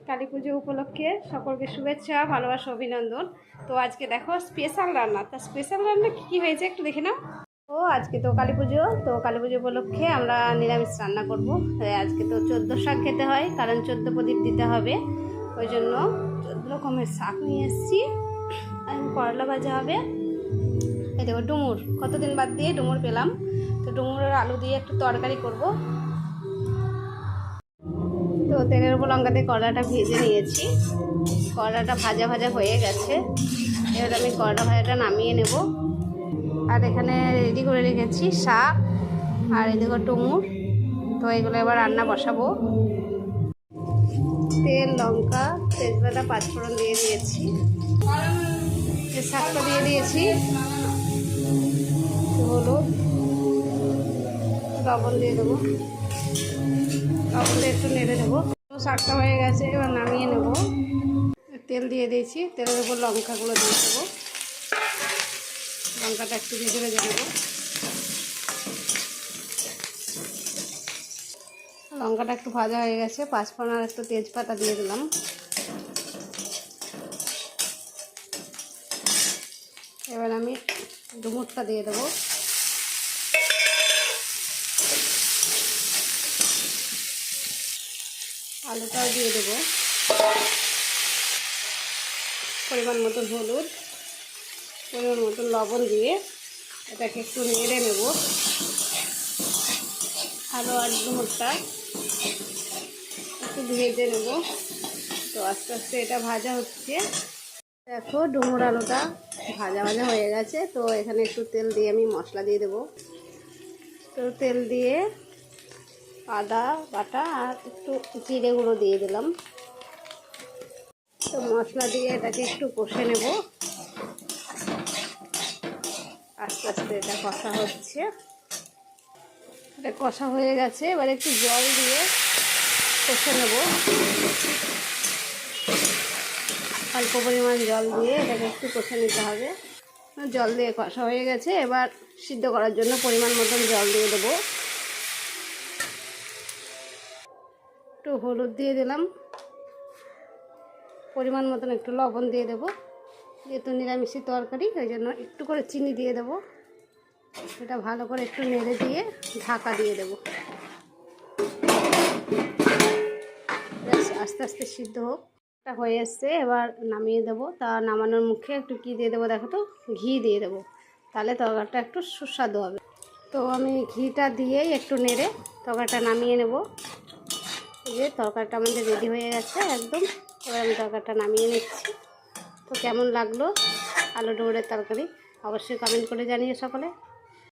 কালী পুজো উপলক্ষে সকলকে শুভেচ্ছা, ভালোবাসা, অভিনন্দন। তো আজকে দেখো স্পেশাল রান্না। তা স্পেশাল রান্না কী হয়েছে একটু দেখে নাও। তো আজকে তো কালী পুজো, তো কালী পুজো উপলক্ষে আমরা নিরামিষ রান্না করবো। আজকে তো 14 শাক খেতে হয়, কারণ 14 প্রদীপ দিতে হবে। ওই জন্য 14 রকমের শাক নিয়ে এসেছি। করলা ভাজা হবে। এই দেখো ডুমুর, কতদিন বাদ দিয়ে ডুমুর পেলাম। তো ডুমুরের আলু দিয়ে একটু তরকারি করব। তো তেলের উপর লঙ্কা দিয়ে করলাটা ভেজে নিয়েছি। করলাটা ভাজা ভাজা হয়ে গেছে। এবার আমি করলা ভাজাটা নামিয়ে নেব। আর এখানে রেডি করে রেখেছি শাক আর এদিকে ডুমুর। তো এগুলো এবার রান্না বসাবো। তেল, লঙ্কা, তেজপাতা, পাঁচফোড়ন দিয়ে দিয়েছি। শাকটা দিয়ে দিয়েছি, হলুদ, লবণ দিয়ে দেবো। লবণ দিয়ে একটু নেড়ে দেবো। শাকটা হয়ে গেছে, এবার নামিয়ে নেব। তেল দিয়ে দিয়েছি, তেলের উপর লঙ্কাগুলো দিয়ে দেবো। লঙ্কাটা একটু ভেজে ভেজে দেবো। লঙ্কাটা একটু ভাজা হয়ে গেছে, পাঁচফোড়ন আর একটু তেজপাতা দিয়ে দিলাম। এবার আমি ডুমুরটা দিয়ে দেবো। আলুটাও দিয়ে দেবো। পরিমাণ মতন হলুদ, পরিমাণ মতন লবণ দিয়ে এটাকে একটু নেড়ে নেব। আলু আর ডুমুরটা একটু ভেজে নেব। তো আস্তে আস্তে এটা ভাজা হচ্ছে। দেখো ডুমুর আলুটা ভাজা ভাজা হয়ে গেছে। তো এখানে একটু তেল দিয়ে আমি মশলা দিয়ে দেবো। তো তেল দিয়ে আদা বাটা আর একটু জিরে গুঁড়ো দিয়ে দিলাম। তো মশলা দিয়ে এটাকে একটু কষে নেব। আস্তে আস্তে এটা কষা হচ্ছে। এটা কষা হয়ে গেছে, এবার একটু জল দিয়ে কষে নেব। অল্প পরিমাণ জল দিয়ে এটাকে একটু কষে নিতে হবে। জল দিয়ে কষা হয়ে গেছে, এবার সিদ্ধ করার জন্য পরিমাণ মতন জল দিয়ে দেবো। একটু হলুদ দিয়ে দিলাম, পরিমাণ মতন একটু লবণ দিয়ে দেবো। যেহেতু নিরামিষি তরকারি, ওই জন্য একটু করে চিনি দিয়ে দেবো। এটা ভালো করে একটু নেড়ে দিয়ে ঢাকা দিয়ে দেবো। আস্তে আস্তে সিদ্ধ হোক। এটা হয়ে এসছে, এবার নামিয়ে দেবো। তা নামানোর মুখে একটু কী দিয়ে দেবো দেখো তো, ঘি দিয়ে দেবো। তাহলে তরকারিটা একটু সুস্বাদু হবে। তো আমি ঘিটা দিয়েই একটু নেড়ে তরকারিটা নামিয়ে নেব। এই যে তরকারিটা আমাদের রেডি হয়ে গেছে একদম। এবার আমি তরকারিটা নামিয়ে নিচ্ছি। তো কেমন লাগলো আলু ডুমুরের তরকারি অবশ্যই কমেন্ট করে জানিয়ে সকলে।